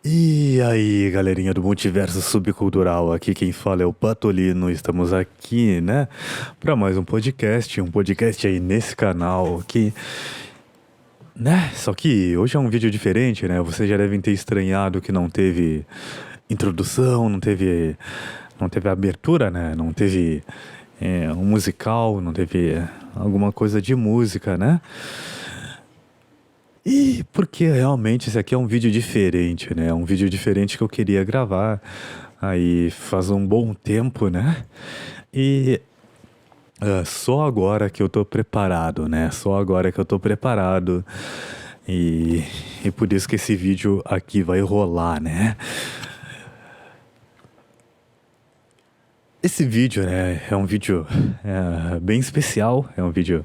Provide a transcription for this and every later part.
E aí, galerinha do Multiverso Subcultural, aqui quem fala é o Patolino, estamos aqui, né, para mais um podcast aí nesse canal que, né, só que hoje é um vídeo diferente, né, vocês já devem ter estranhado que não teve introdução, não teve abertura, né, não teve um musical, não teve alguma coisa de música, né. E porque realmente esse aqui é um vídeo diferente, né? Um vídeo diferente que eu queria gravar aí faz um bom tempo, né? E só agora que eu tô preparado, né? Só agora que eu tô preparado. E por isso que esse vídeo aqui vai rolar, né? Esse vídeo, né, é um vídeo bem especial, é um vídeo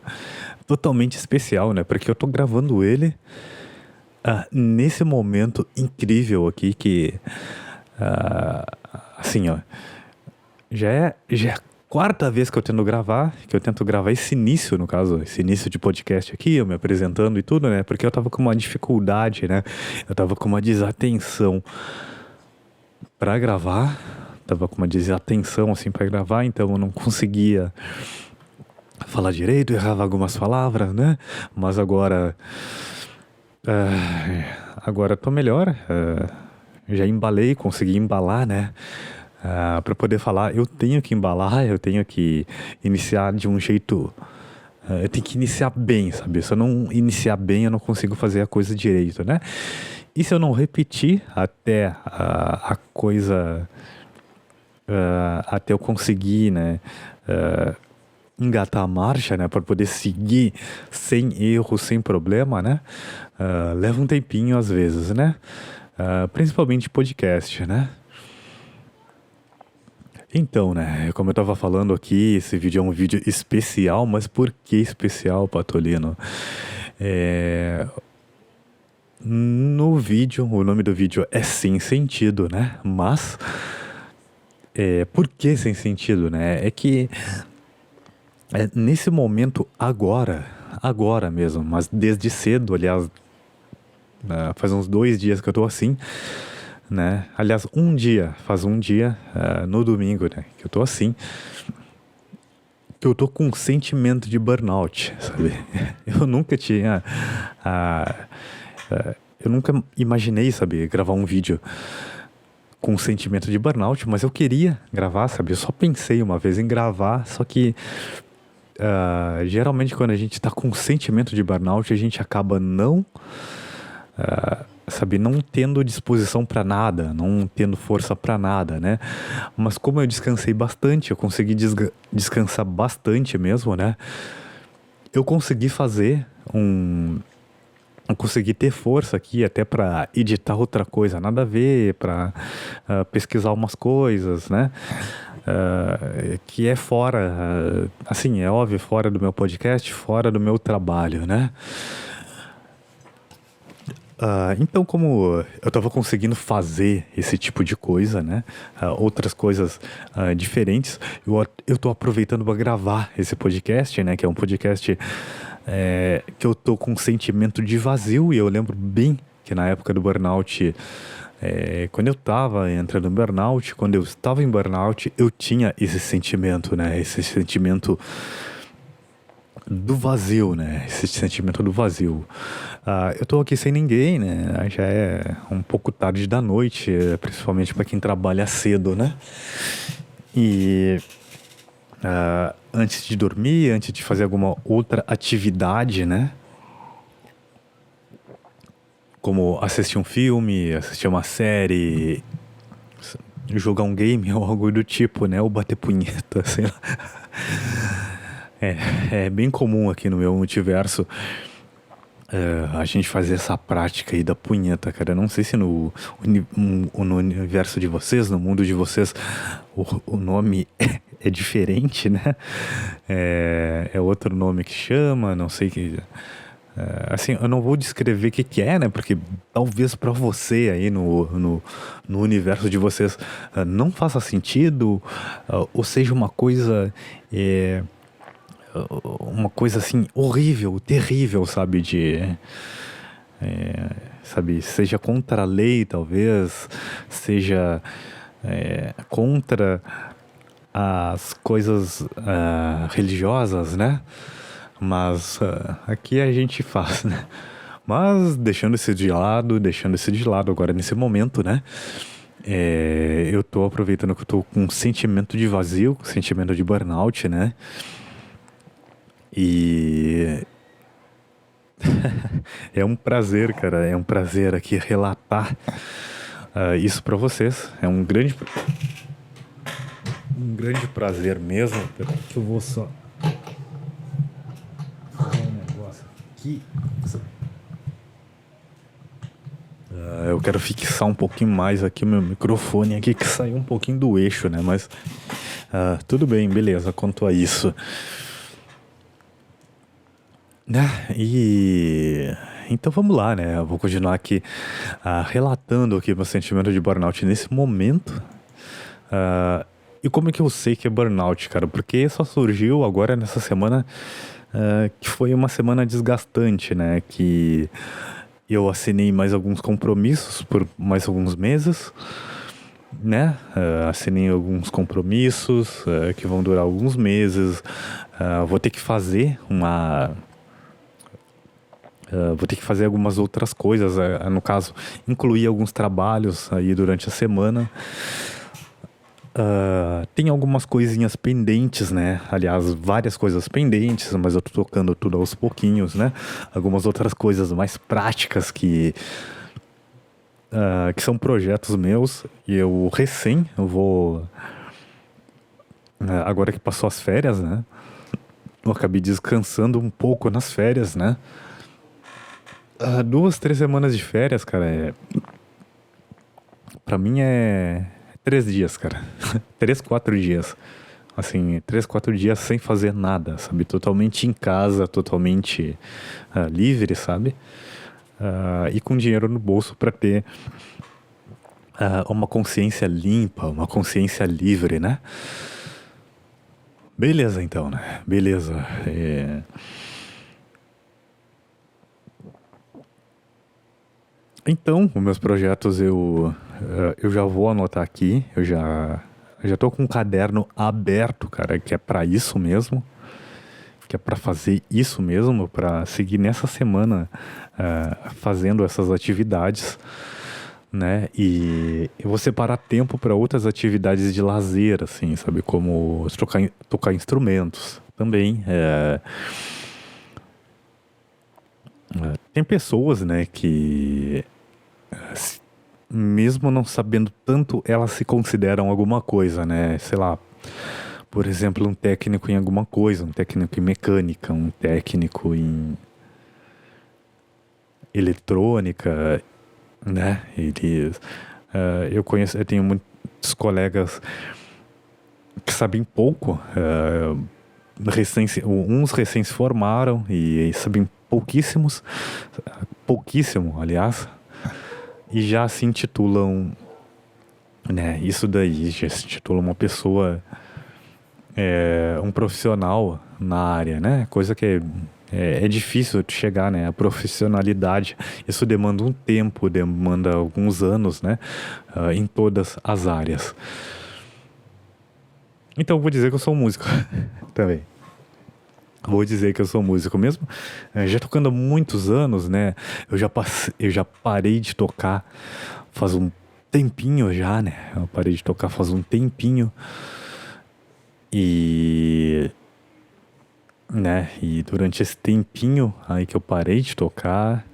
totalmente especial, né, porque eu tô gravando ele nesse momento incrível aqui que, ah, assim, ó, já é a quarta vez que eu tento gravar esse início, no caso, esse início de podcast aqui, eu me apresentando e tudo, né, porque eu tava com uma dificuldade, né, eu tava com uma desatenção pra gravar, tava com uma desatenção, assim, pra gravar, então eu não conseguia falar direito, errava algumas palavras, né, mas agora eu tô melhor, já embalei, consegui embalar, né? Para poder falar, eu tenho que embalar, eu tenho que iniciar de um jeito. Eu tenho que iniciar bem, sabe? Se eu não iniciar bem, eu não consigo fazer a coisa direito, né? E se eu não repetir até a coisa. Até eu conseguir, né? Engatar a marcha, né, para poder seguir sem erro, sem problema, né? Leva um tempinho às vezes, né? Principalmente podcast, né? Então, né, como eu tava falando aqui, esse vídeo é um vídeo especial, mas por que especial, Patolino? No vídeo, o nome do vídeo é Sem Sentido, né? Mas, por que sem sentido, né? É que nesse momento agora mesmo, mas desde cedo, aliás, faz uns 2 dias que eu tô assim, né? Aliás, faz um dia, no domingo, né? Que eu tô assim, que eu tô com um sentimento de burnout, sabe? Eu nunca tinha, eu nunca imaginei, sabe, gravar um vídeo com um sentimento de burnout, mas eu queria gravar, sabe? Eu só pensei uma vez em gravar, só que geralmente quando a gente tá com um sentimento de burnout, a gente acaba não, sabe, não tendo disposição para nada, não tendo força para nada, né? Mas como eu descansei bastante, eu consegui descansar bastante mesmo, né? Eu consegui eu consegui ter força aqui até para editar outra coisa, nada a ver, para pesquisar umas coisas, né? Que é fora, assim, é óbvio, fora do meu podcast, fora do meu trabalho, né? Então, como eu estava conseguindo fazer esse tipo de coisa, né? Outras coisas diferentes, eu estou aproveitando para gravar esse podcast, né? Que é um podcast que eu tô com um sentimento de vazio, e eu lembro bem que na época do burnout, quando eu estava entrando no burnout, quando eu estava em burnout, eu tinha esse sentimento, né? Esse sentimento do vazio, né? Esse sentimento do vazio. Eu tô aqui sem ninguém, né? Já é um pouco tarde da noite, principalmente para quem trabalha cedo, né? E antes de dormir, antes de fazer alguma outra atividade, né? Como assistir um filme, assistir uma série, jogar um game ou algo do tipo, né? Ou bater punheta, sei lá. É bem comum aqui no meu multiverso a gente fazer essa prática aí da punheta, cara. Eu não sei se no universo de vocês, no mundo de vocês, o nome é diferente, né? É outro nome que chama, não sei que. Assim, eu não vou descrever o que é, né? Porque talvez para você aí no universo de vocês não faça sentido, ou seja uma coisa assim horrível, terrível, sabe? sabe? Seja contra a lei, talvez, seja contra as coisas religiosas, né? Mas aqui a gente faz, né? Mas deixando isso de lado agora nesse momento, né? Eu tô aproveitando que eu tô com um sentimento de vazio, com um sentimento de burnout, né? E é um prazer, cara, é um prazer aqui relatar isso pra vocês. É um grande prazer mesmo. Peraí que eu vou só fazer um negócio aqui. Eu quero fixar um pouquinho mais aqui o meu microfone aqui, que saiu um pouquinho do eixo, né? Mas tudo bem, beleza, quanto a isso. E então vamos lá, né? Eu vou continuar aqui relatando aqui meu sentimento de burnout nesse momento. E como é que eu sei que é burnout, cara? Porque só surgiu agora nessa semana que foi uma semana desgastante, né? Que eu assinei mais alguns compromissos por mais alguns meses, né? Assinei alguns compromissos que vão durar alguns meses. Vou ter que fazer vou ter que fazer algumas outras coisas, no caso, incluir alguns trabalhos aí durante a semana. Tem algumas coisinhas pendentes, né? Aliás, várias coisas pendentes, mas eu tô tocando tudo aos pouquinhos, né? Algumas outras coisas mais práticas que são projetos meus e eu vou... agora que passou as férias, né? Eu acabei descansando um pouco nas férias, né? 2, 3 semanas de férias, cara, pra mim é 3 dias, cara. 3, 4 dias. Assim, 3, 4 dias sem fazer nada, sabe? Totalmente em casa, totalmente livre, sabe? E com dinheiro no bolso pra ter uma consciência limpa, uma consciência livre, né? Beleza, então, né? Beleza. Então, os meus projetos eu já vou anotar aqui. Eu já tô com um caderno aberto, cara, que é pra isso mesmo. Que é pra fazer isso mesmo, pra seguir nessa semana fazendo essas atividades, né? E eu vou separar tempo para outras atividades de lazer, assim, sabe? Como tocar instrumentos também. Tem pessoas, né, que mesmo não sabendo tanto, elas se consideram alguma coisa, né? Sei lá, por exemplo, um técnico em alguma coisa, um técnico em mecânica, um técnico em eletrônica, né? Eu tenho muitos colegas que sabem pouco, uns recém se formaram e sabem pouquíssimo, aliás, e já se intitulam, né? Isso daí já se intitula uma pessoa, um profissional na área, né? Coisa que é difícil de chegar, né? A profissionalidade, isso demanda um tempo, demanda alguns anos, né? Em todas as áreas. Então eu vou dizer que eu sou um músico também. Vou dizer que eu sou músico mesmo. Já tocando há muitos anos, né? Eu já parei de tocar faz um tempinho já, né? Eu parei de tocar faz um tempinho. Né? E durante esse tempinho aí que eu parei de tocar,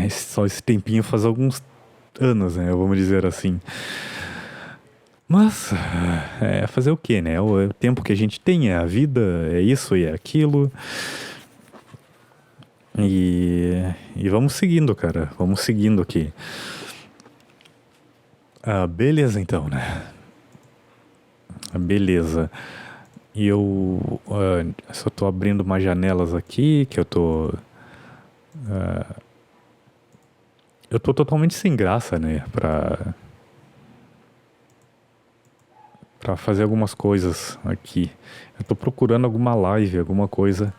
só esse tempinho faz alguns anos, né? Vamos dizer assim. Mas fazer o quê, né? O tempo que a gente tem, é a vida, é isso e é aquilo. E vamos seguindo, cara. Vamos seguindo aqui. Beleza, então, né? Beleza. E eu só tô abrindo umas janelas aqui, que eu tô totalmente sem graça, né? Pra fazer algumas coisas aqui. Eu tô procurando alguma live, alguma coisa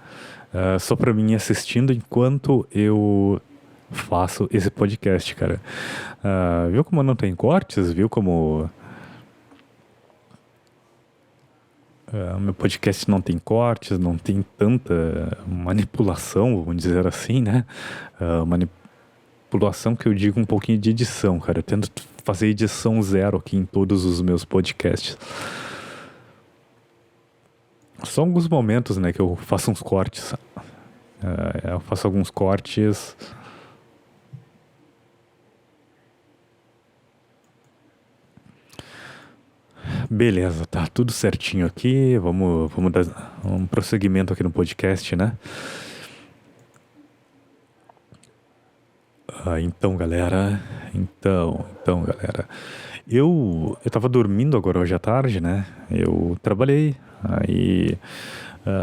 só pra mim ir assistindo enquanto eu faço esse podcast, cara. Viu como não tem cortes? Viu como meu podcast não tem cortes, não tem tanta manipulação, vamos dizer assim, né? Manipulação que eu digo um pouquinho de edição, cara. Eu tento fazer edição zero aqui em todos os meus podcasts. Só alguns momentos, né, que eu faço uns cortes. Eu faço alguns cortes. Beleza, tá tudo certinho aqui. Vamos dar um prosseguimento aqui no podcast, né? Então, galera. Então, galera. Eu tava dormindo agora hoje à tarde, né? Eu trabalhei, aí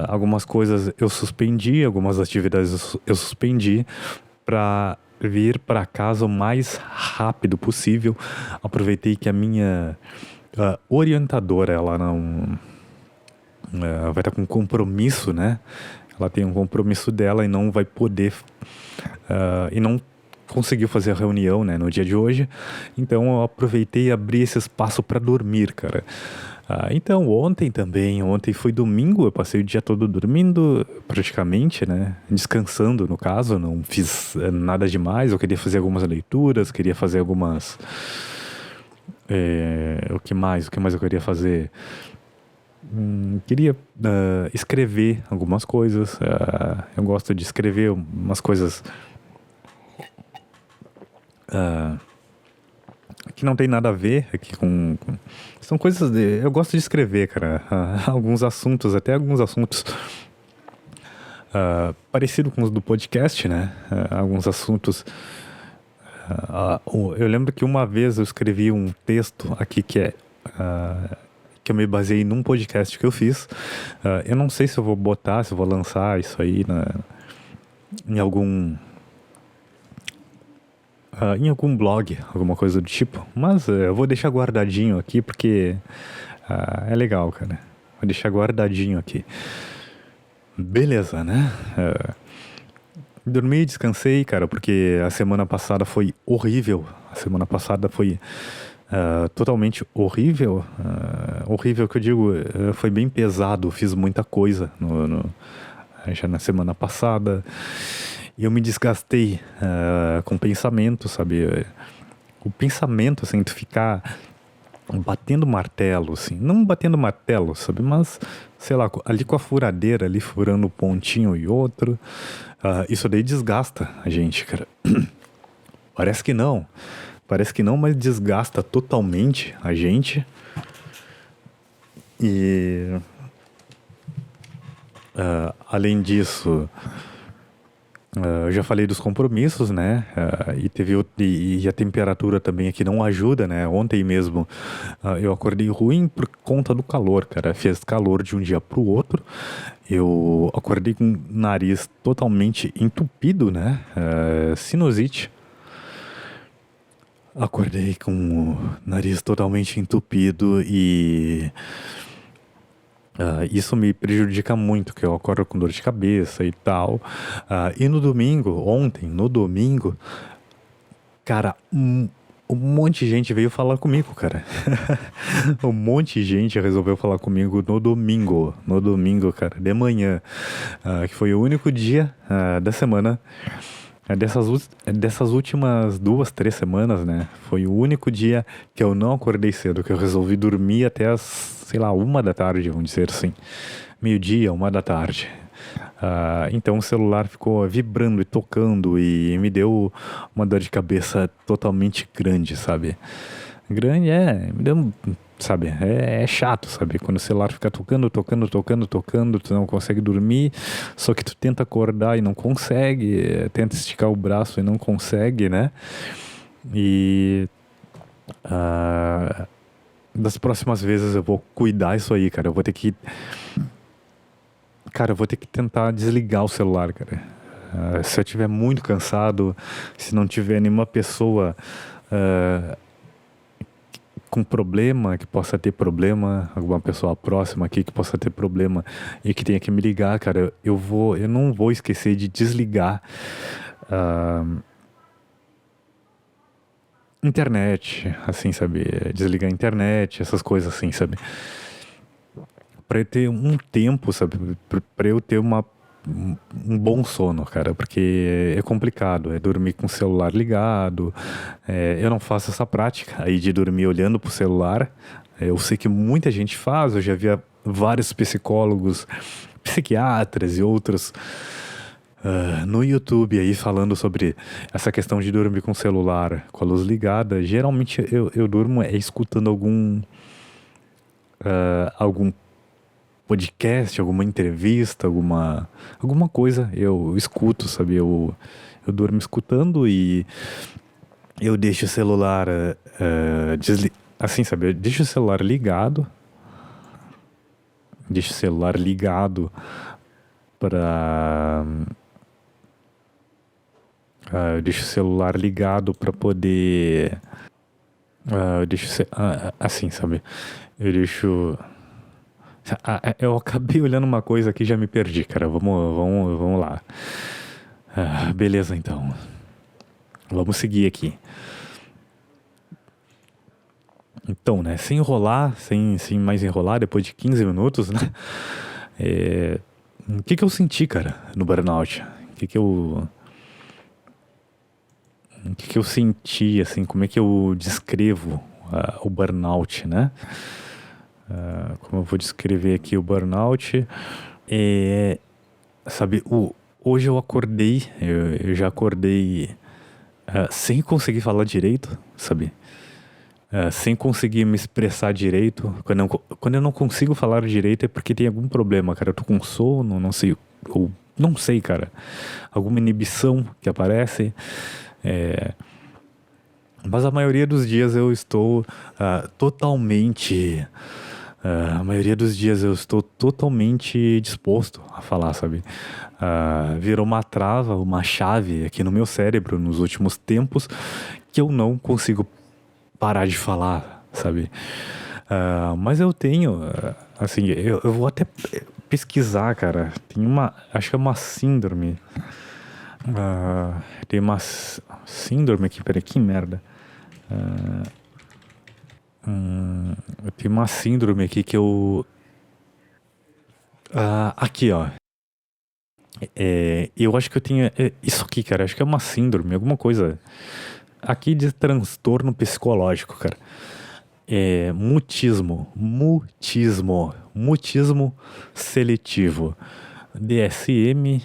algumas coisas eu suspendi, algumas atividades eu suspendi para vir para casa o mais rápido possível. Aproveitei que a minha orientadora, ela não vai estar com compromisso, né? Ela tem um compromisso dela e não vai poder e não conseguiu fazer a reunião, né, no dia de hoje. Então eu aproveitei e abri esse espaço para dormir, cara. Então ontem foi domingo, eu passei o dia todo dormindo, praticamente, né, descansando no caso, não fiz nada demais. Eu queria fazer algumas leituras, queria fazer algumas... o que mais eu queria fazer? Queria escrever algumas coisas. Eu gosto de escrever umas coisas que não tem nada a ver aqui são coisas eu gosto de escrever, cara. Alguns assuntos parecido com os do podcast, né? Alguns assuntos. Eu lembro que uma vez eu escrevi um texto aqui que eu me baseei num podcast que eu fiz. Eu não sei se eu vou se eu vou lançar isso aí em algum blog, alguma coisa do tipo. Mas eu vou deixar guardadinho aqui porque é legal, cara. Vou deixar guardadinho aqui. Beleza, né? Dormi e descansei, cara, porque a semana passada foi horrível. A semana passada foi totalmente horrível. Horrível que eu digo, foi bem pesado. Fiz muita coisa já na semana passada. E eu me desgastei com pensamento, sabe? O pensamento, assim, tu ficar batendo martelo, assim. Não batendo martelo, sabe? Mas, sei lá, ali com a furadeira, ali furando um pontinho e outro. Isso daí desgasta a gente, cara. Parece que não, mas desgasta totalmente a gente. E... além disso... eu já falei dos compromissos, né? E a temperatura também aqui não ajuda, né? Ontem mesmo eu acordei ruim por conta do calor, cara. Fez calor de um dia pro outro. Eu acordei com o nariz totalmente entupido, né? Sinusite. Acordei com o nariz totalmente entupido e... isso me prejudica muito, que eu acordo com dor de cabeça e tal. E no domingo, cara, um monte de gente veio falar comigo, cara. Um monte de gente resolveu falar comigo no domingo, cara, de manhã, que foi o único dia da semana. Dessas últimas 2, 3 semanas, né? Foi o único dia que eu não acordei cedo, que eu resolvi dormir até as, sei lá, 1 da tarde, vamos dizer assim. 12:00, 1 da tarde. Então o celular ficou vibrando e tocando e me deu uma dor de cabeça totalmente grande, sabe? Grande, me deu, sabe? É chato, sabe? Quando o celular fica tocando, tu não consegue dormir, só que tu tenta acordar e não consegue, tenta esticar o braço e não consegue, né? E das próximas vezes eu vou cuidar isso aí, cara. Eu vou ter que tentar desligar o celular, cara. Se eu estiver muito cansado, se não tiver nenhuma pessoa com problema, que possa ter problema, alguma pessoa próxima aqui que possa ter problema e que tenha que me ligar, cara, eu não vou esquecer de desligar internet, assim, sabe? Desligar a internet, essas coisas assim, sabe? Pra eu ter um tempo, sabe? Pra eu ter um bom sono, cara, porque é complicado, é dormir com o celular ligado. Eu não faço essa prática aí de dormir olhando pro celular. Eu sei que muita gente faz, eu já vi vários psicólogos, psiquiatras e outros no YouTube aí falando sobre essa questão de dormir com o celular, com a luz ligada. Geralmente eu durmo escutando algum podcast, alguma entrevista, alguma coisa eu escuto, sabe? Eu durmo escutando e eu deixo o celular assim, sabe? Eu deixo o celular ligado, para eu deixo o celular ligado para poder assim, sabe? Eu deixo eu acabei olhando uma coisa aqui e já me perdi, cara. Vamos lá. Beleza, então. Vamos seguir aqui. Então, né? Sem enrolar, sem mais enrolar, depois de 15 minutos, né? O que eu senti, cara, no burnout? O que eu senti, assim? Como é que eu descrevo o burnout, né? Como eu vou descrever aqui o burnout? Sabe, hoje eu acordei, eu já acordei sem conseguir falar direito, sabe? Sem conseguir me expressar direito. Quando eu não consigo falar direito é porque tem algum problema, cara. Eu tô com sono, não sei, ou não sei, cara. Alguma inibição que aparece. Mas a maioria dos dias eu estou totalmente. A maioria dos dias eu estou totalmente disposto a falar, sabe? Virou uma trava, uma chave aqui no meu cérebro nos últimos tempos que eu não consigo parar de falar, sabe? Mas eu tenho, assim, eu vou até pesquisar, cara. Acho que é uma síndrome. Tem uma síndrome aqui, peraí, que merda. Eu tenho uma síndrome aqui que eu... aqui, ó. Eu acho que eu tinha... isso aqui, cara, acho que é uma síndrome, alguma coisa... Aqui de transtorno psicológico, cara. Mutismo seletivo. DSM,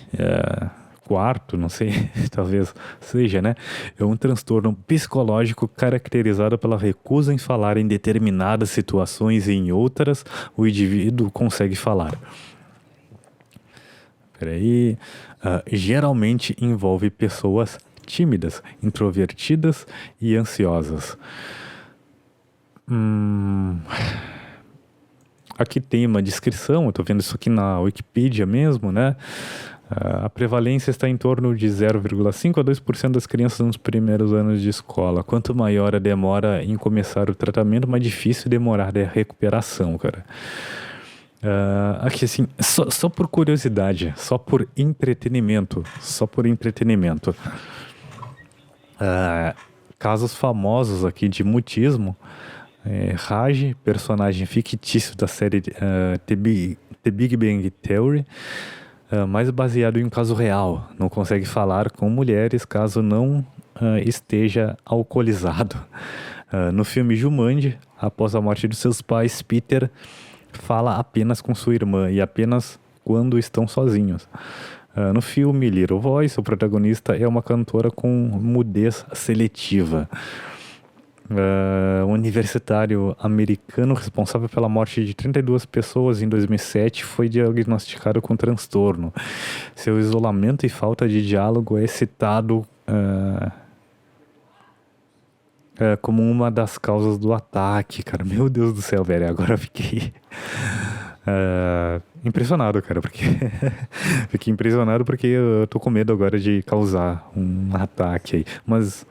quarto, não sei, talvez seja, né? É um transtorno psicológico caracterizado pela recusa em falar em determinadas situações e em outras o indivíduo consegue falar. Peraí. Geralmente envolve pessoas tímidas, introvertidas e ansiosas. Aqui tem uma descrição, eu tô vendo isso aqui na Wikipedia mesmo, né? A prevalência está em torno de 0,5 a 2% das crianças nos primeiros anos de escola. Quanto maior a demora em começar o tratamento, mais difícil demorar a recuperação, cara. Aqui assim, só por curiosidade, só por entretenimento. Casos famosos aqui de mutismo. Raj, personagem fictício da série The Big Bang Theory, mas baseado em um caso real. Não consegue falar com mulheres caso não esteja alcoolizado. No filme Jumanji, após a morte de seus pais, Peter fala apenas com sua irmã e apenas quando estão sozinhos. No filme Little Voice, o protagonista é uma cantora com mudez seletiva. Um universitário americano responsável pela morte de 32 pessoas em 2007 foi diagnosticado com transtorno. Seu isolamento e falta de diálogo é citado como uma das causas do ataque, cara. Meu Deus do céu, velho. Agora eu fiquei impressionado, cara, porque fiquei impressionado porque eu tô com medo agora de causar um ataque aí. Mas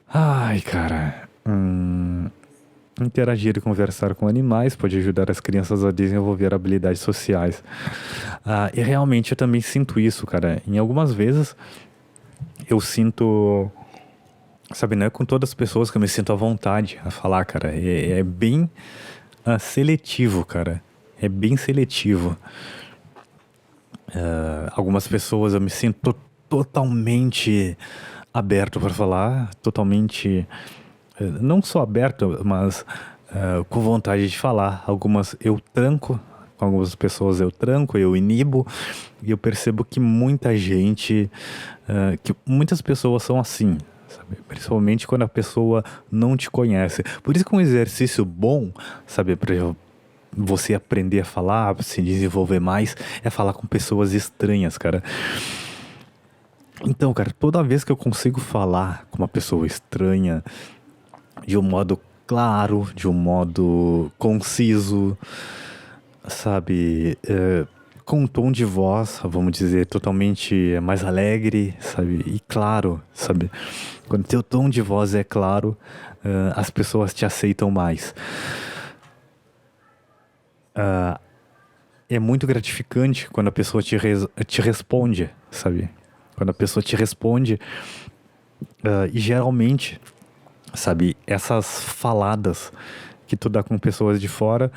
ai, cara. Interagir e conversar com animais pode ajudar as crianças a desenvolver habilidades sociais. E realmente eu também sinto isso, cara. Em algumas vezes eu sinto sabe, não é com todas as pessoas que eu me sinto à vontade a falar, cara. É bem seletivo, cara. É bem seletivo. Algumas pessoas eu me sinto totalmente aberto para falar, totalmente, não só aberto, mas com vontade de falar. Algumas eu tranco, com algumas pessoas eu tranco, eu inibo, e eu percebo que muita gente, que muitas pessoas são assim, sabe? Principalmente quando a pessoa não te conhece. Por isso que um exercício bom, sabe, para você aprender a falar, se desenvolver mais, é falar com pessoas estranhas, cara. Então, cara, toda vez que eu consigo falar com uma pessoa estranha de um modo claro, de um modo conciso, sabe, com um tom de voz, vamos dizer, totalmente mais alegre, sabe, e claro, sabe, quando teu tom de voz é claro, as pessoas te aceitam mais. É muito gratificante quando a pessoa te responde, sabe? Quando a pessoa te responde, e geralmente, sabe, essas faladas que tu dá com pessoas de fora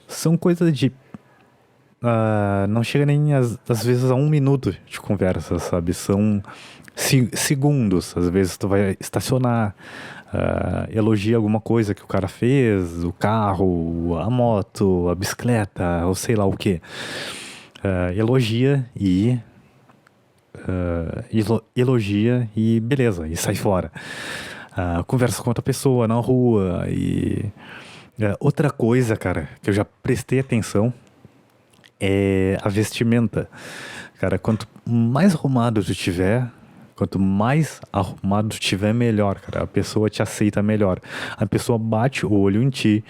são coisas de. Não chega nem às vezes a 1 minuto de conversa, sabe? São segundos. Às vezes tu vai estacionar, elogia alguma coisa que o cara fez, o carro, a moto, a bicicleta, ou sei lá o que. Elogia e elogia e beleza, e sai fora. Conversa com outra pessoa na rua e outra coisa, cara, que eu já prestei atenção é a vestimenta. Cara, quanto mais arrumado tu tiver, quanto mais arrumado tu tiver, melhor, cara. A pessoa te aceita melhor. A pessoa bate o olho em ti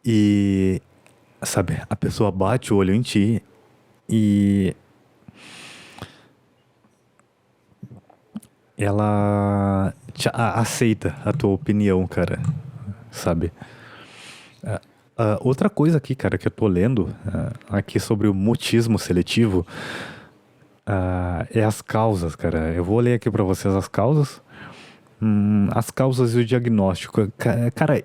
e, sabe, a pessoa bate o olho em ti e ela aceita a tua opinião, cara, sabe? Outra coisa aqui, cara, que eu tô lendo aqui sobre o mutismo seletivo é as causas, cara. Eu vou ler aqui pra vocês as causas. As causas e o diagnóstico. Cara, cara,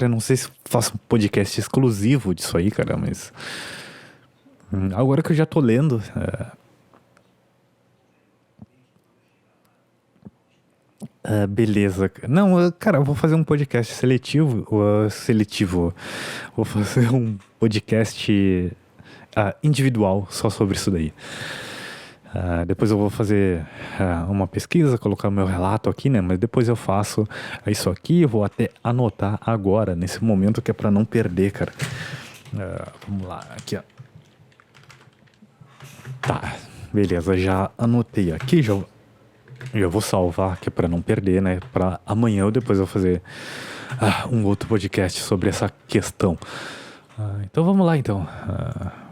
eu não sei se faço um podcast exclusivo disso aí, cara, mas agora que eu já tô lendo, beleza. Não, cara, eu vou fazer um podcast seletivo. Vou fazer um podcast individual só sobre isso daí. Depois eu vou fazer uma pesquisa, colocar meu relato aqui, né? Mas depois eu faço isso aqui. Eu vou até anotar agora, nesse momento, que é pra não perder, cara. Vamos lá, aqui, ó. Tá, beleza, já anotei aqui, eu vou salvar, que é pra não perder, né? Pra amanhã ou depois eu vou fazer um outro podcast sobre essa questão. Então vamos lá, então.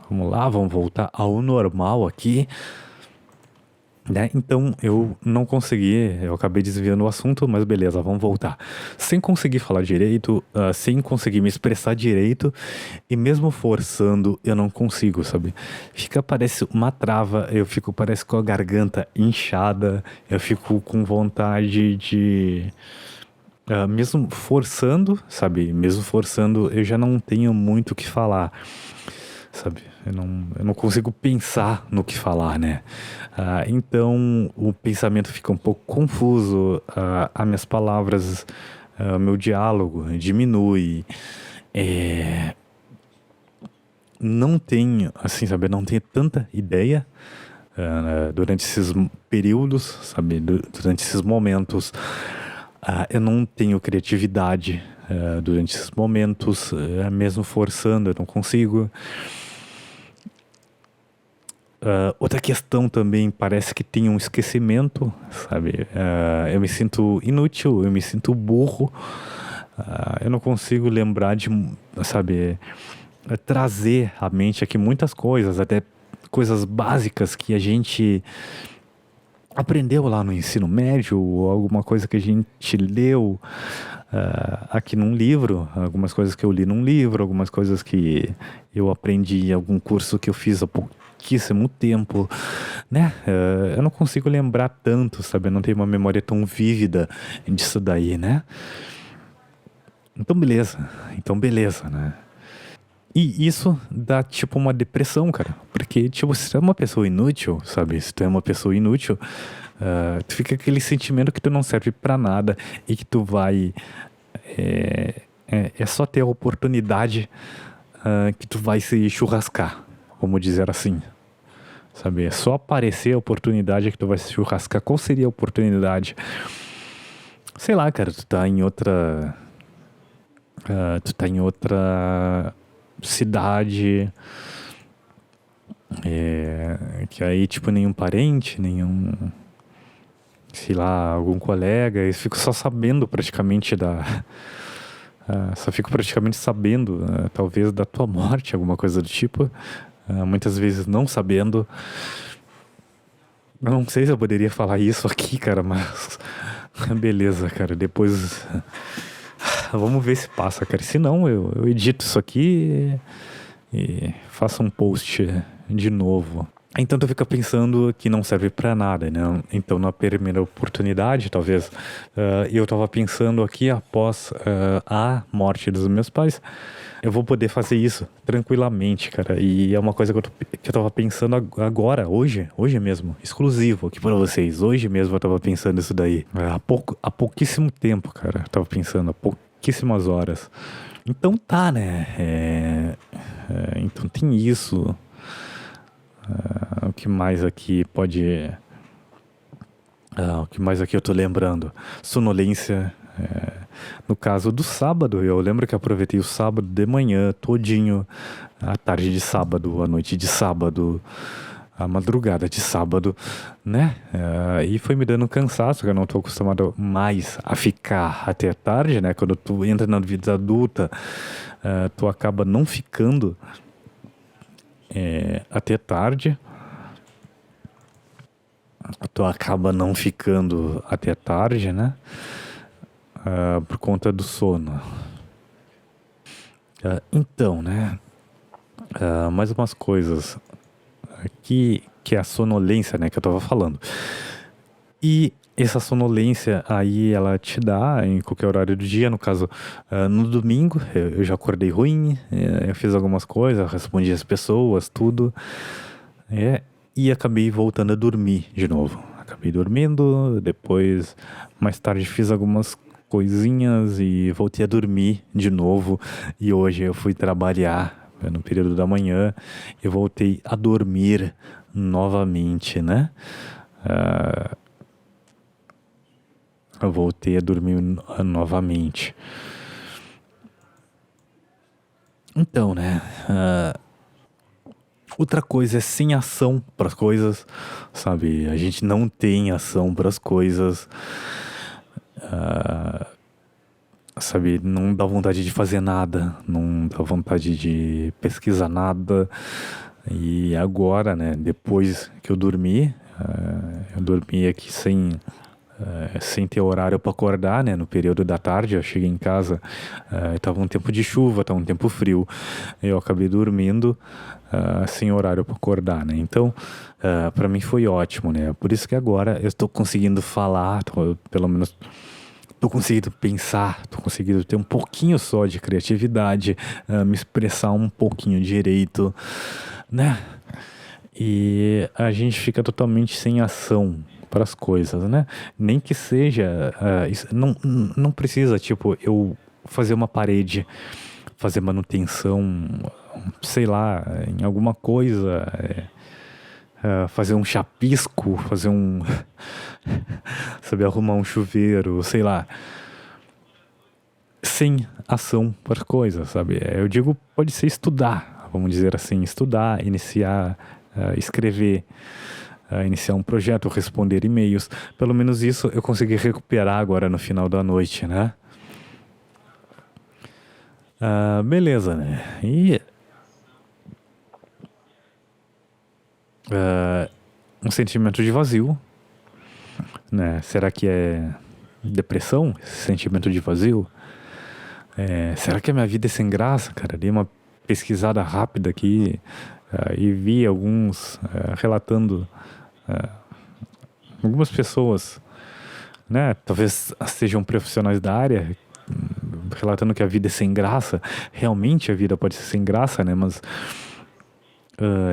Vamos lá, vamos voltar ao normal aqui. Né? Então eu não consegui, eu acabei desviando o assunto, mas beleza, vamos voltar. Sem conseguir falar direito, sem conseguir me expressar direito, e mesmo forçando, eu não consigo, sabe? Parece uma trava, parece com a garganta inchada, eu fico com vontade de. Mesmo forçando, sabe? Mesmo forçando, eu já não tenho muito o que falar, sabe? Eu não consigo pensar no que falar, né? Então o pensamento fica um pouco confuso, as minhas palavras, meu diálogo diminui. Não tenho, assim, sabe? Não tenho tanta ideia durante esses períodos, sabe? Durante esses momentos. Eu não tenho criatividade durante esses momentos, mesmo forçando, eu não consigo. Outra questão também, parece que tem um esquecimento, sabe? Eu me sinto inútil, eu me sinto burro, eu não consigo lembrar de, sabe, trazer à mente aqui muitas coisas, até coisas básicas que a gente aprendeu lá no ensino médio, ou alguma coisa que a gente leu aqui num livro, algumas coisas que eu li num livro, algumas coisas que eu aprendi em algum curso que eu fiz há pouquíssimo tempo, né? Eu não consigo lembrar tanto, sabe? Eu não tenho uma memória tão vívida disso daí, né? Então beleza, né? E isso dá, tipo, uma depressão, cara. Porque, tipo, se tu é uma pessoa inútil, sabe? Se tu é uma pessoa inútil, tu fica aquele sentimento que tu não serve pra nada e que tu vai... É só ter a oportunidade que tu vai se churrascar, vamos dizer assim. Sabe? É só aparecer a oportunidade que tu vai se churrascar. Qual seria a oportunidade? Sei lá, cara, tu tá em outra... tu tá em outra cidade, que aí, tipo, nenhum parente, nenhum, sei lá, algum colega, eu fico só sabendo praticamente só fico praticamente sabendo, talvez, da tua morte, alguma coisa do tipo, muitas vezes não sabendo. Eu não sei se eu poderia falar isso aqui, cara, mas beleza, cara, depois vamos ver se passa, cara. Se não, eu edito isso aqui e faço um post de novo. Então tu fica pensando que não serve pra nada, né? Então na primeira oportunidade, talvez, eu tava pensando aqui após a morte dos meus pais, eu vou poder fazer isso tranquilamente, cara. E é uma coisa que eu tava pensando agora, hoje mesmo, exclusivo aqui pra vocês. Hoje mesmo eu tava pensando isso daí. Há pouquíssimo tempo, cara, eu tava pensando, há pouquíssimas horas. Então tá, né? Então tem isso. O que mais aqui pode... o que mais aqui eu tô lembrando? Sonolência. No caso do sábado, eu lembro que aproveitei o sábado de manhã todinho, a tarde de sábado, a noite de sábado, a madrugada de sábado, né? E foi me dando cansaço, que eu não tô acostumado mais a ficar até tarde, né? Quando tu entra na vida adulta, tu acaba não ficando até tarde. Tu acaba não ficando até tarde, né? Por conta do sono. Então, né? Mais umas coisas que é a sonolência, né? Que eu tava falando. E essa sonolência aí, ela te dá em qualquer horário do dia. No caso, no domingo, eu já acordei ruim. Eu fiz algumas coisas, respondi as pessoas, tudo. E acabei voltando a dormir de novo. Acabei dormindo, depois, mais tarde, fiz algumas coisinhas e voltei a dormir de novo. E hoje eu fui trabalhar no período da manhã e voltei a dormir novamente, né? Eu voltei a dormir novamente. Então, né? Outra coisa é sem ação para as coisas, sabe? A gente não tem ação para as coisas, sabe? Não dá vontade de fazer nada, não dá vontade de pesquisar nada. E agora, né? Depois que eu dormi aqui sem ter horário para acordar, né? No período da tarde, eu cheguei em casa, estava um tempo de chuva, estava um tempo frio. Eu acabei dormindo sem horário para acordar, né? Então, para mim foi ótimo, né? Por isso que agora eu estou conseguindo falar, pelo menos estou conseguindo pensar, estou conseguindo ter um pouquinho só de criatividade, me expressar um pouquinho direito, né? E a gente fica totalmente sem ação para as coisas, né? Nem que seja, não precisa, tipo, eu fazer uma parede, fazer manutenção, sei lá, em alguma coisa, fazer um chapisco, sabe, arrumar um chuveiro, sei lá, sem ação para coisas, sabe? Eu digo, pode ser estudar, vamos dizer assim, estudar, iniciar, escrever, iniciar um projeto, responder e-mails. Pelo menos isso eu consegui recuperar agora no final da noite, né? Beleza, né? E um sentimento de vazio, né? Será que é depressão, esse sentimento de vazio? Será que a minha vida é sem graça, cara? Dei uma pesquisada rápida aqui. e vi alguns relatando algumas pessoas, né, talvez sejam profissionais da área, relatando que a vida é sem graça. Realmente a vida pode ser sem graça, né, mas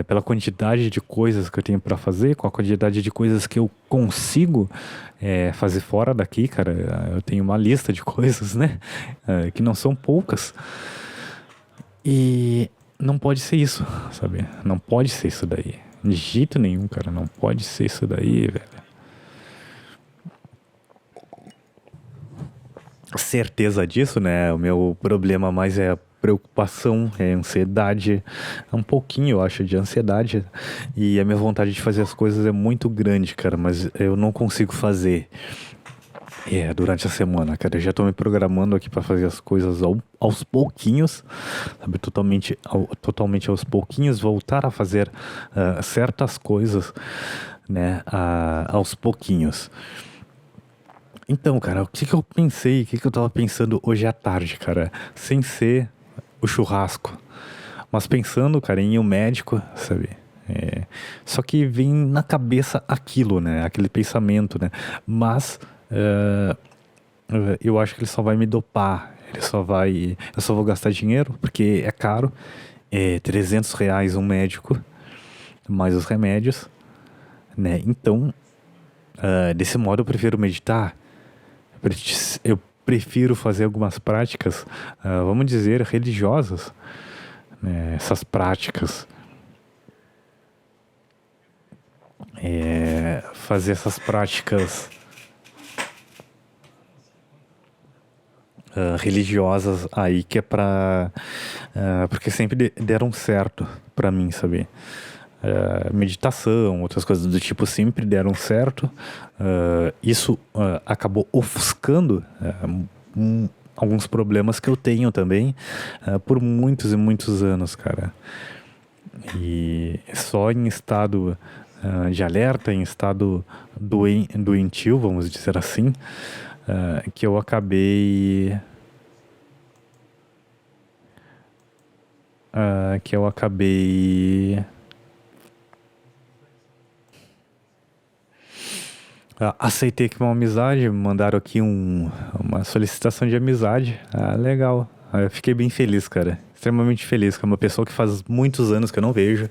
pela quantidade de coisas que eu tenho para fazer, com a quantidade de coisas que eu consigo fazer fora daqui, cara, eu tenho uma lista de coisas, né, que não são poucas. E não pode ser isso, sabe? Não pode ser isso daí. De jeito nenhum, cara, não pode ser isso daí, velho. Certeza disso, né? O meu problema mais é a preocupação, é a ansiedade, é um pouquinho, eu acho, de ansiedade. E a minha vontade de fazer as coisas é muito grande, cara, mas eu não consigo fazer durante a semana, cara. Eu já tô me programando aqui pra fazer as coisas aos pouquinhos, sabe? Totalmente aos pouquinhos, voltar a fazer certas coisas, né? Aos pouquinhos. Então, cara, o que eu pensei, o que eu tava pensando hoje à tarde, cara, sem ser o churrasco, mas pensando, cara, em ir ao médico, sabe? Só que vem na cabeça aquilo, né? Aquele pensamento, né? Mas eu acho que ele só vai me dopar. Eu só vou gastar dinheiro, porque é caro. É R$ 300 um médico, mais os remédios, né? Então, desse modo eu prefiro meditar. Eu prefiro fazer algumas práticas, vamos dizer, religiosas, né? Essas práticas. Fazer essas práticas religiosas aí que é porque sempre deram certo pra mim, sabe? Meditação, outras coisas do tipo sempre deram certo. Isso acabou ofuscando alguns problemas que eu tenho também por muitos e muitos anos, cara. E só em estado de alerta, em estado doentio, vamos dizer assim, que eu acabei aceitei aqui uma amizade, me mandaram aqui uma solicitação de amizade. Legal. Eu fiquei bem feliz, cara. Extremamente feliz, que é uma pessoa que faz muitos anos que eu não vejo.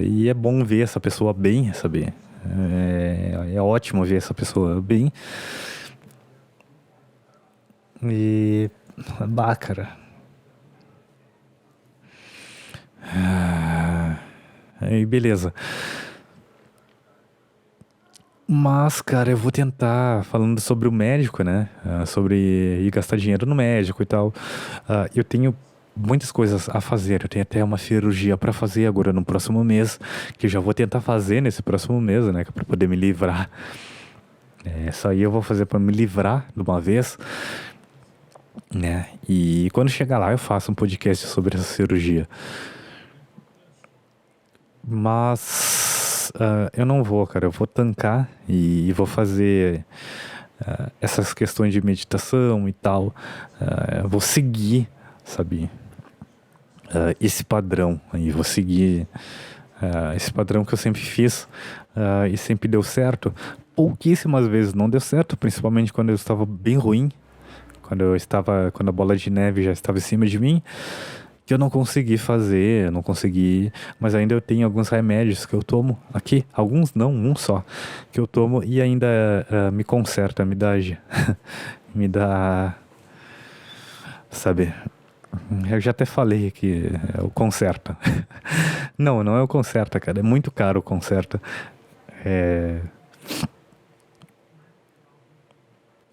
E é bom ver essa pessoa bem, sabe? É ótimo ver essa pessoa bem. E... Bah, cara. Aí, beleza. Mas, cara, eu vou tentar, falando sobre o médico, né? Sobre ir gastar dinheiro no médico e tal. Eu tenho muitas coisas a fazer. Eu tenho até uma cirurgia para fazer agora no próximo mês, que eu já vou tentar fazer nesse próximo mês, né? Para poder me livrar. Isso aí eu vou fazer para me livrar de uma vez, né? E quando chegar lá eu faço um podcast sobre essa cirurgia. Mas eu não vou, cara. Eu vou tancar e vou fazer essas questões de meditação e tal. Eu vou seguir, sabe? Esse padrão aí. Vou seguir esse padrão que eu sempre fiz e sempre deu certo. Pouquíssimas vezes não deu certo, principalmente quando eu estava bem ruim. Quando a bola de neve já estava em cima de mim, que eu não consegui fazer, mas ainda eu tenho alguns remédios que eu tomo aqui, alguns não, um só, que eu tomo e ainda me conserta, me dá, sabe, eu já até falei que é o conserta. Não é o conserta, cara, é muito caro o conserta.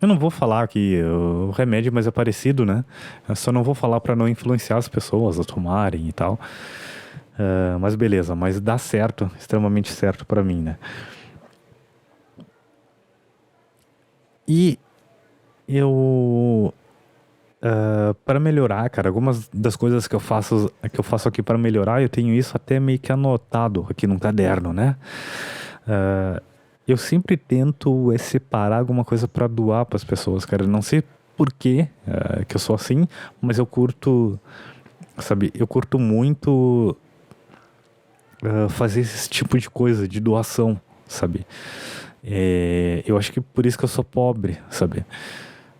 Eu não vou falar que o remédio, mas é parecido, né? Eu só não vou falar para não influenciar as pessoas a tomarem e tal. Mas beleza, mas dá certo, extremamente certo para mim, né? E eu para melhorar, cara, algumas das coisas que eu faço aqui para melhorar, eu tenho isso até meio que anotado aqui num caderno, né? Eu sempre tento separar alguma coisa para doar para as pessoas, cara. Eu não sei por que eu sou assim, mas eu curto, sabe? Eu curto muito fazer esse tipo de coisa, de doação, sabe? Eu acho que por isso que eu sou pobre, sabe?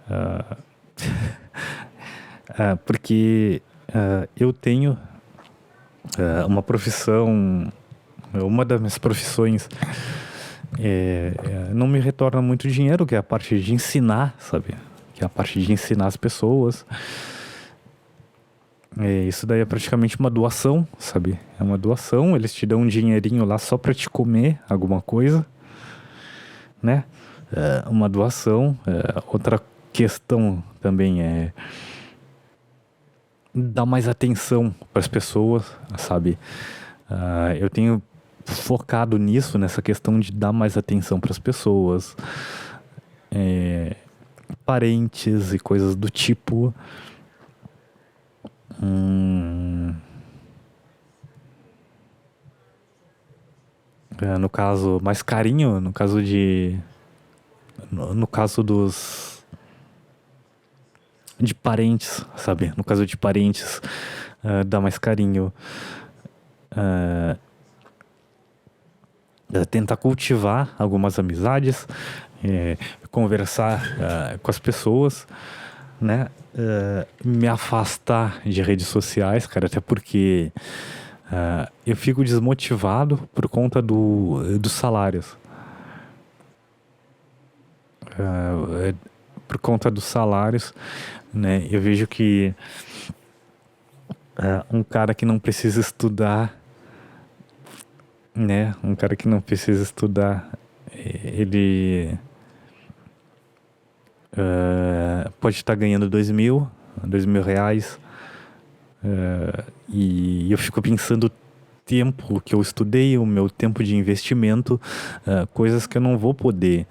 Ah, porque eu tenho uma profissão, uma das minhas profissões não me retorna muito dinheiro, que é a parte de ensinar, sabe? Que é a parte de ensinar as pessoas. Isso daí é praticamente uma doação, sabe? É uma doação, eles te dão um dinheirinho lá só pra te comer alguma coisa, né? Uma doação. Outra questão também é dar mais atenção para as pessoas, sabe? Eu tenho focado nisso, nessa questão de dar mais atenção para as pessoas, parentes e coisas do tipo. No caso, mais carinho, no caso de. No caso de parentes, sabe? No caso de parentes, dar mais carinho. Tentar cultivar algumas amizades, conversar com as pessoas, né? Me afastar de redes sociais, cara, até porque eu fico desmotivado por conta dos salários. Por conta dos salários, né? Eu vejo que um cara que não precisa estudar, né? Um cara que não precisa estudar, ele pode estar ganhando R$ 2.000, e eu fico pensando o tempo que eu estudei, o meu tempo de investimento, coisas que eu não vou poder,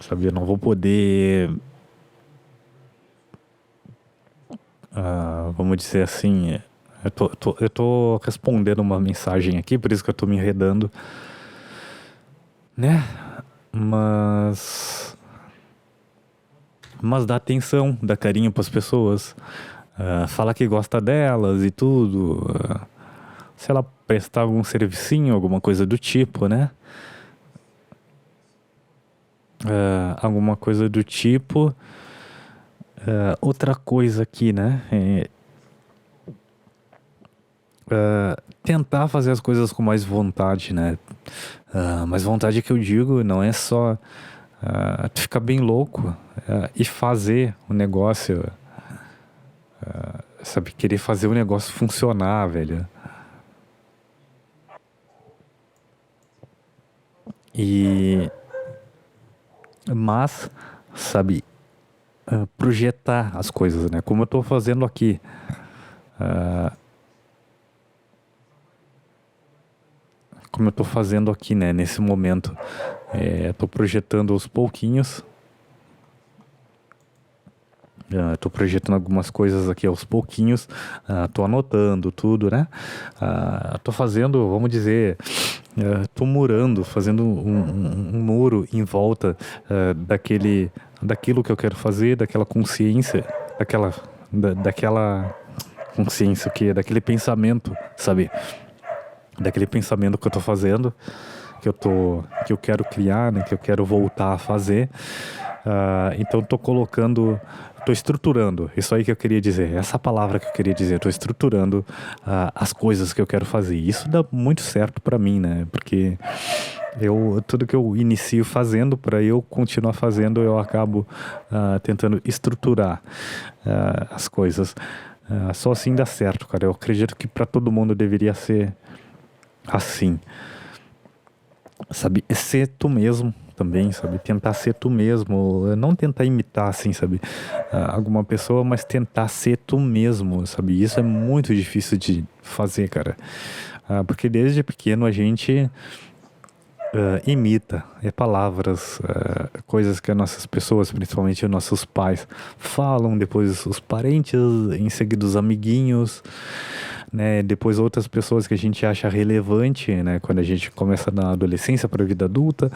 sabe? Eu não vou poder, vamos dizer assim, eu tô respondendo uma mensagem aqui, por isso que eu tô me enredando, né? Mas dá atenção, dá carinho para as pessoas, fala que gosta delas e tudo, sei lá, prestar algum servicinho, alguma coisa do tipo, né? Alguma coisa do tipo. Outra coisa aqui, né? Tentar fazer as coisas com mais vontade, né? Mais vontade que eu digo não é só tu ficar bem louco e fazer o negócio, sabe? Querer fazer o negócio funcionar, velho. Mas, sabe, projetar as coisas, né? Como eu tô fazendo aqui. Como eu tô fazendo aqui, né? Nesse momento. Tô projetando aos pouquinhos. Tô projetando algumas coisas aqui aos pouquinhos. Tô anotando tudo, né? Tô fazendo, vamos dizer... tô murando, fazendo um muro em volta daquilo que eu quero fazer, daquela consciência, daquela consciência que é daquele pensamento, sabe? Daquele pensamento que eu tô fazendo, que eu quero criar, né? Que eu quero voltar a fazer. Então tô estruturando, isso aí que eu queria dizer, essa palavra que eu queria dizer, tô estruturando as coisas que eu quero fazer. Isso dá muito certo pra mim, né? Porque tudo que eu inicio fazendo, para eu continuar fazendo, eu acabo tentando estruturar as coisas. Só assim dá certo, cara. Eu acredito que para todo mundo deveria ser assim, sabe? Ser tu mesmo também, sabe? Tentar ser tu mesmo, não tentar imitar, assim, sabe? Alguma pessoa, mas tentar ser tu mesmo, sabe? Isso é muito difícil de fazer, cara. Porque desde pequeno a gente imita palavras, coisas que as nossas pessoas, principalmente os nossos pais, falam, depois os parentes, em seguida os amiguinhos, né? Depois outras pessoas que a gente acha relevante, né? Quando a gente começa na adolescência para a vida adulta,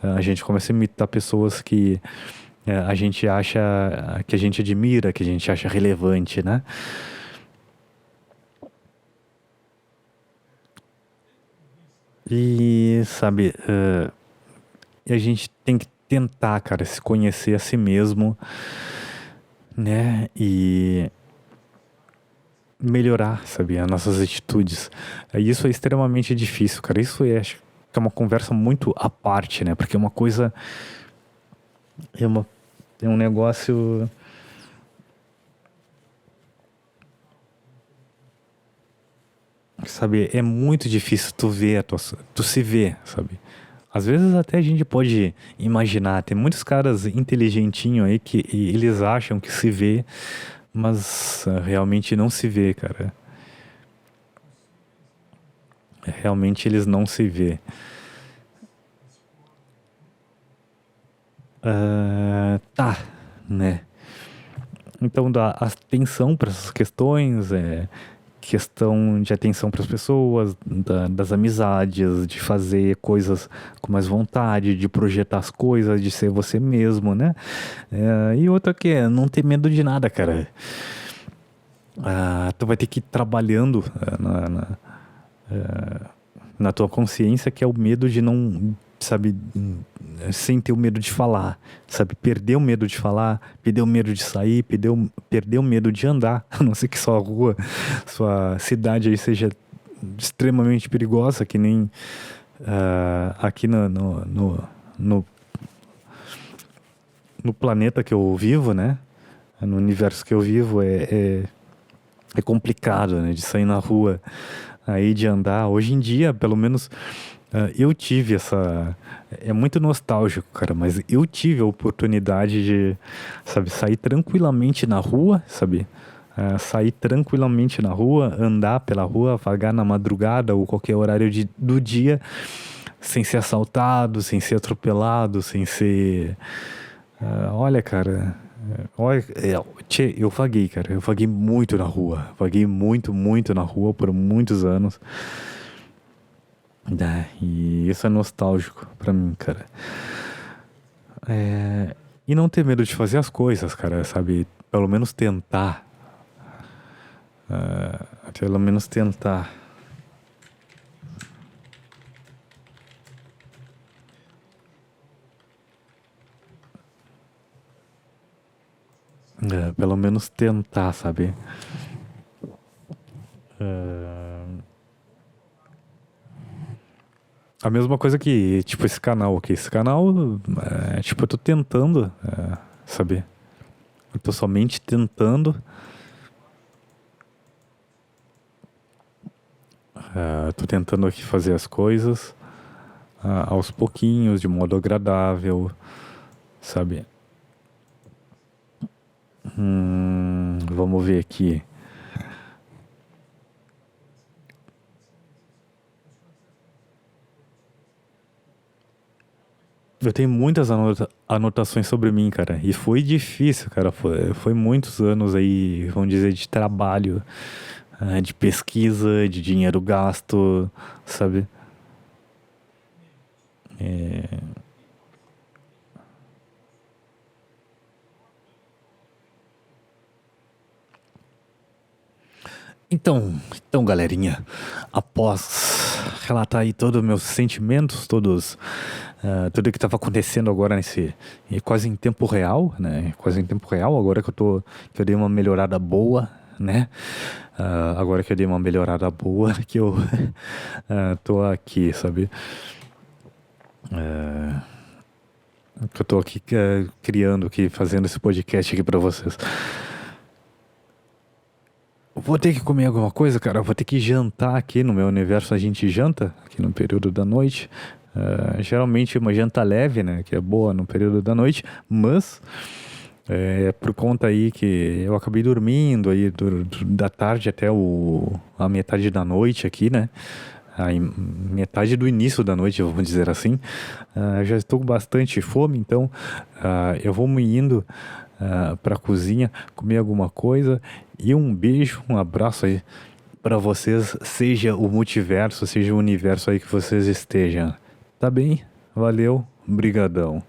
a gente começa a imitar pessoas que a gente acha, que a gente admira, que a gente acha relevante, né? E, sabe, e a gente tem que tentar, cara, se conhecer a si mesmo, né? E melhorar, sabe, as nossas atitudes. Isso é extremamente difícil, cara. Isso acho que é uma conversa muito à parte, né? Porque é uma coisa, é uma, é um negócio, sabe, é muito difícil tu ver tu se ver, sabe? Às vezes até a gente pode imaginar, tem muitos caras inteligentinhos aí que eles acham que se vê, mas realmente não se vê, cara. Realmente eles não se vê. Tá, né? Então dá atenção para essas questões, questão de atenção para as pessoas, das amizades, de fazer coisas com mais vontade, de projetar as coisas, de ser você mesmo, né? E outra que é não ter medo de nada, cara. Tu vai ter que ir trabalhando na tua consciência, que é o medo de não, sabe, sem ter o medo de falar, sabe, perder o medo de falar, perder o medo de sair, perder o medo de andar, a não ser que sua rua, sua cidade aí seja extremamente perigosa, que nem aqui no, no planeta que eu vivo, né, no universo que eu vivo, é complicado, né, de sair na rua, aí de andar. Hoje em dia, pelo menos, eu tive essa. É muito nostálgico, cara, mas eu tive a oportunidade de, sabe, sair tranquilamente na rua, sabe? Sair tranquilamente na rua, andar pela rua, vagar na madrugada ou qualquer horário do dia, sem ser assaltado, sem ser atropelado, sem ser. Olha, cara. Olha, eu vaguei, cara. Eu vaguei muito na rua. Vaguei muito, muito na rua por muitos anos. E isso é nostálgico pra mim, cara. E não ter medo de fazer as coisas, cara, sabe? Pelo menos tentar. Pelo menos tentar. Pelo menos tentar, sabe? A mesma coisa que, tipo, esse canal aqui. Esse canal, tipo, eu tô tentando, sabe? Eu tô somente tentando. Tô tentando aqui fazer as coisas aos pouquinhos, de modo agradável, sabe? Vamos ver aqui. Eu tenho muitas anotações sobre mim, cara. E foi difícil, cara. Foi muitos anos aí, vamos dizer, de trabalho, de pesquisa, de dinheiro gasto, sabe? Então, galerinha, após relatar aí todos os meus sentimentos, tudo que estava acontecendo agora quase em tempo real, né? Quase em tempo real, agora que eu dei uma melhorada boa, né? Agora que eu dei uma melhorada boa, que eu tô aqui, sabe? Que eu tô aqui criando aqui, fazendo esse podcast aqui pra vocês. Vou ter que comer alguma coisa, cara. Vou ter que jantar aqui no meu universo. A gente janta aqui no período da noite. Geralmente uma janta leve, né? Que é boa no período da noite. Mas por conta aí que eu acabei dormindo aí da tarde até a metade da noite aqui, né? A metade do início da noite, vamos dizer assim. Já estou com bastante fome, então eu vou me indo para a cozinha comer alguma coisa. E um beijo, um abraço aí para vocês, seja o multiverso, seja o universo aí que vocês estejam. Tá bem? Valeu, brigadão.